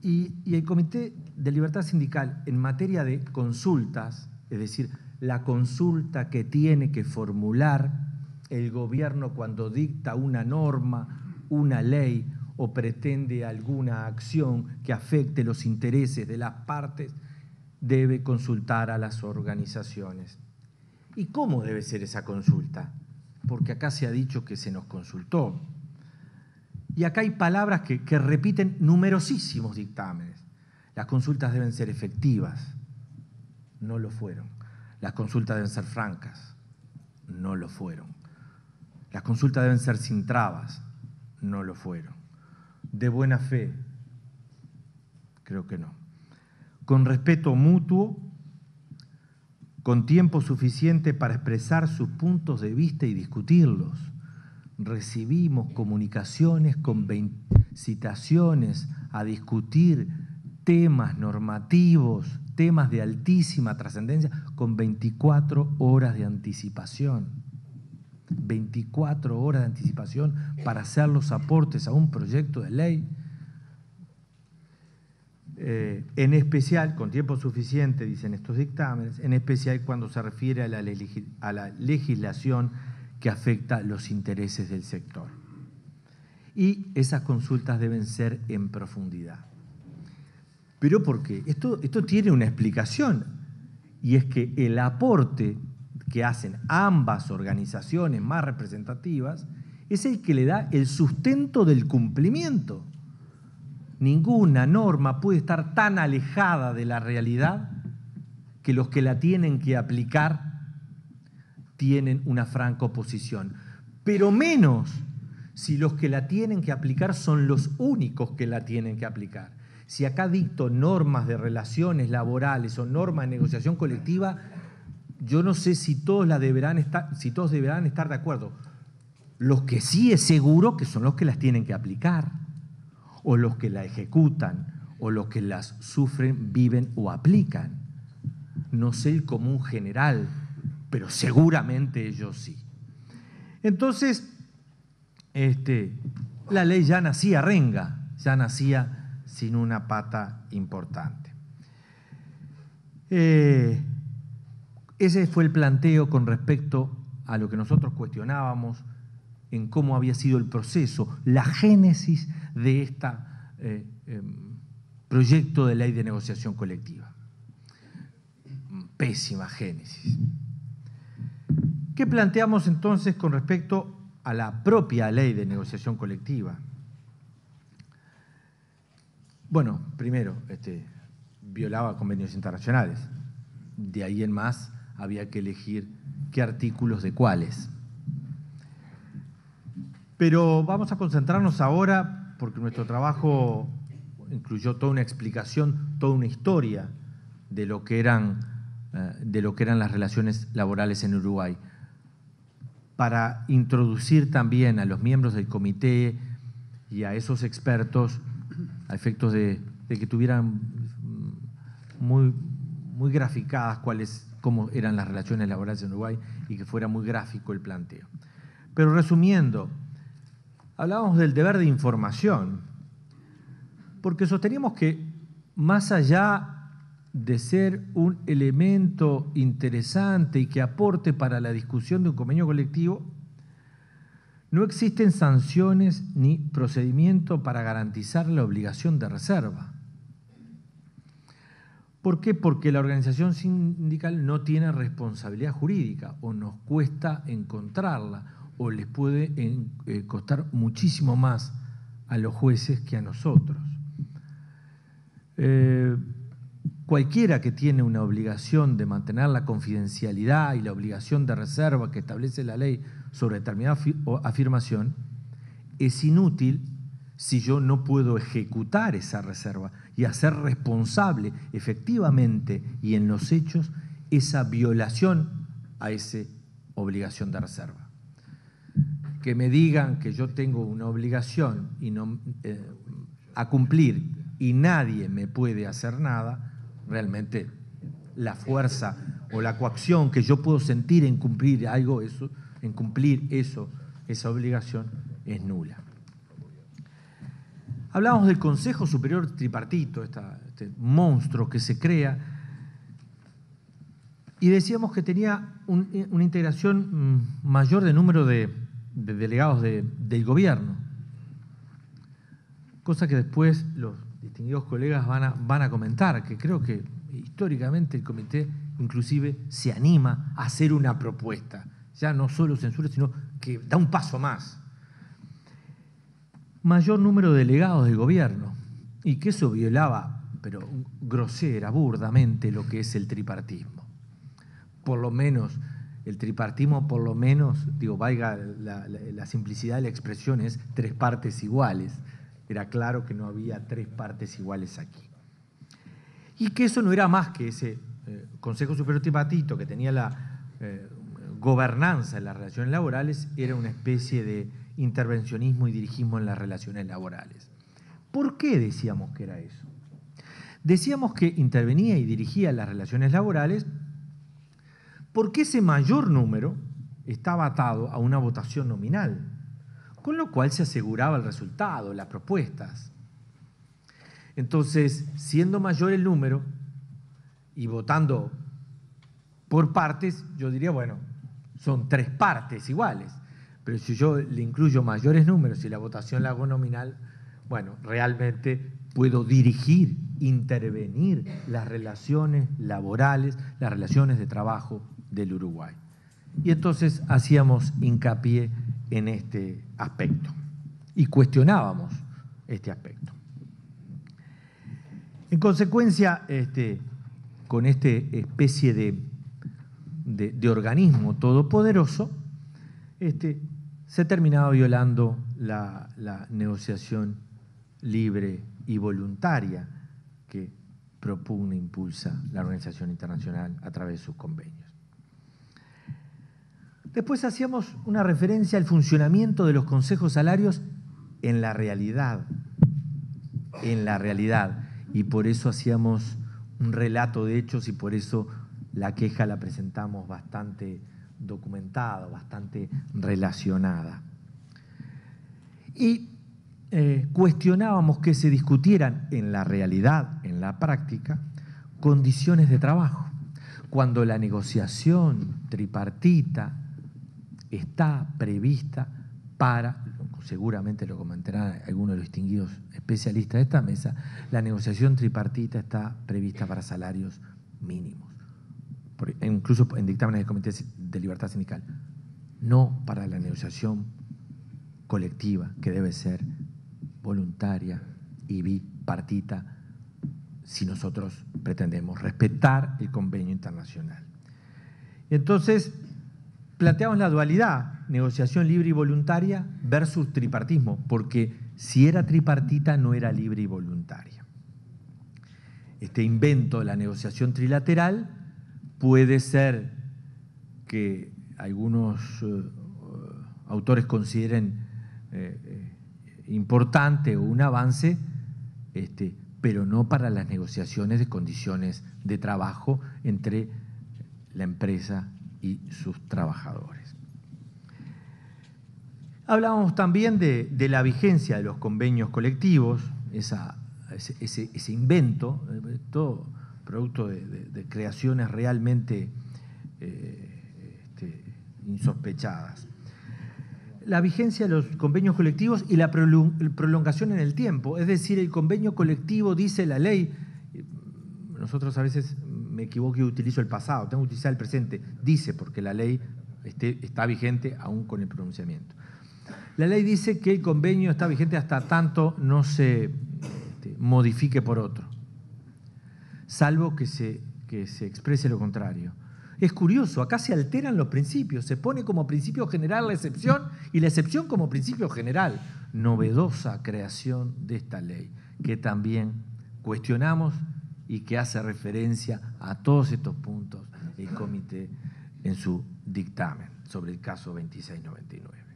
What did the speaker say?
Y el Comité de Libertad Sindical, en materia de consultas, es decir, la consulta que tiene que formular el gobierno cuando dicta una norma, una ley o pretende alguna acción que afecte los intereses de las partes, debe consultar a las organizaciones. ¿Y cómo debe ser esa consulta? Porque acá se ha dicho que se nos consultó. Y acá hay palabras que repiten numerosísimos dictámenes. Las consultas deben ser efectivas, no lo fueron. Las consultas deben ser francas, no lo fueron. Las consultas deben ser sin trabas, no lo fueron. De buena fe, creo que no. Con respeto mutuo, con tiempo suficiente para expresar sus puntos de vista y discutirlos. Recibimos comunicaciones con citaciones a discutir temas normativos, temas de altísima trascendencia, con 24 horas de anticipación. 24 horas de anticipación para hacer los aportes a un proyecto de ley. En especial, con tiempo suficiente, dicen estos dictámenes, en especial cuando se refiere a la legislación que afecta los intereses del sector. Y esas consultas deben ser en profundidad. ¿Pero por qué? Esto tiene una explicación, y es que el aporte que hacen ambas organizaciones más representativas es el que le da el sustento del cumplimiento. Ninguna norma puede estar tan alejada de la realidad que los que la tienen que aplicar tienen una franca oposición, pero menos si los que la tienen que aplicar son los únicos que la tienen que aplicar. Si acá dicto normas de relaciones laborales o normas de negociación colectiva, yo no sé si todos deberán estar de acuerdo. Los que sí es seguro que son los que las tienen que aplicar, o los que la ejecutan, o los que las sufren, viven o aplican. No sé el común general, pero seguramente ellos sí. Entonces, la ley ya nacía renga, ya nacía sin una pata importante. Ese fue el planteo con respecto a lo que nosotros cuestionábamos en cómo había sido el proceso, la génesis de este proyecto de ley de negociación colectiva. Pésima génesis. ¿Qué planteamos entonces con respecto a la propia ley de negociación colectiva? Bueno, primero, violaba convenios internacionales. De ahí en más había que elegir qué artículos de cuáles. Pero vamos a concentrarnos ahora, porque nuestro trabajo incluyó toda una explicación, toda una historia de lo que eran las relaciones laborales en Uruguay, para introducir también a los miembros del comité y a esos expertos a efectos de que tuvieran muy graficadas cómo eran las relaciones laborales en Uruguay y que fuera muy gráfico el planteo. Pero resumiendo, hablábamos del deber de información, porque sosteníamos que más allá de ser un elemento interesante y que aporte para la discusión de un convenio colectivo, no existen sanciones ni procedimiento para garantizar la obligación de reserva. ¿Por qué? Porque la organización sindical no tiene responsabilidad jurídica, o nos cuesta encontrarla, o les puede costar muchísimo más a los jueces que a nosotros. Cualquiera que tiene una obligación de mantener la confidencialidad y la obligación de reserva que establece la ley sobre determinada afirmación, es inútil si yo no puedo ejecutar esa reserva y hacer responsable efectivamente y en los hechos esa violación a esa obligación de reserva. Que me digan que yo tengo una obligación a cumplir y nadie me puede hacer nada, realmente la fuerza o la coacción que yo puedo sentir en cumplir algo, esa obligación es nula. Hablábamos del Consejo Superior Tripartito, este monstruo que se crea, y decíamos que tenía una integración mayor de número de delegados del gobierno, cosa que después los distinguidos colegas van a comentar, que creo que históricamente el comité inclusive se anima a hacer una propuesta, ya no solo censura, sino que da un paso más. Mayor número de delegados del gobierno, y que eso violaba, pero grosera, burdamente, lo que es el tripartismo. Por lo menos, el tripartismo, por lo menos, digo, valga la simplicidad de la expresión, es 3 partes iguales. Era claro que no había 3 partes iguales aquí. Y que eso no era más que ese Consejo Superior Tripartito que tenía la gobernanza en las relaciones laborales, era una especie de intervencionismo y dirigismo en las relaciones laborales. ¿Por qué decíamos que era eso? Decíamos que intervenía y dirigía las relaciones laborales porque ese mayor número estaba atado a una votación nominal, con lo cual se aseguraba el resultado, las propuestas. Entonces, siendo mayor el número y votando por partes, yo diría, bueno, son 3 partes iguales, pero si yo le incluyo mayores números y la votación la hago nominal, bueno, realmente puedo dirigir, intervenir las relaciones laborales, las relaciones de trabajo del Uruguay. Y entonces hacíamos hincapié en este aspecto y cuestionábamos este aspecto. En consecuencia, con esta especie de organismo todopoderoso, se terminaba violando la negociación libre y voluntaria que propugna e impulsa la Organización Internacional a través de sus convenios. Después hacíamos una referencia al funcionamiento de los consejos salarios en la realidad, y por eso hacíamos un relato de hechos y por eso la queja la presentamos bastante documentada, bastante relacionada. Y cuestionábamos que se discutieran en la realidad, en la práctica, condiciones de trabajo, cuando la negociación tripartita está prevista para, seguramente lo comentarán algunos de los distinguidos especialistas de esta mesa, la negociación tripartita está prevista para salarios mínimos, incluso en dictámenes del Comité de Libertad Sindical, no para la negociación colectiva, que debe ser voluntaria y bipartita, si nosotros pretendemos respetar el convenio internacional. Entonces, planteamos la dualidad, negociación libre y voluntaria versus tripartismo, porque si era tripartita no era libre y voluntaria. Este invento de la negociación trilateral puede ser que algunos autores consideren importante o un avance, pero no para las negociaciones de condiciones de trabajo entre la empresa y sus trabajadores. Hablábamos también de la vigencia de los convenios colectivos, ese invento, todo producto de creaciones realmente insospechadas. La vigencia de los convenios colectivos y la prolongación en el tiempo, es decir, el convenio colectivo dice la ley, nosotros a veces me equivoco y utilizo el pasado, tengo que utilizar el presente, dice porque la ley está vigente aún con el pronunciamiento. La ley dice que el convenio está vigente hasta tanto no se modifique por otro, salvo que se exprese lo contrario. Es curioso, acá se alteran los principios, se pone como principio general la excepción y la excepción como principio general. Novedosa creación de esta ley, que también cuestionamos y que hace referencia a todos estos puntos el comité en su dictamen sobre el caso 2699.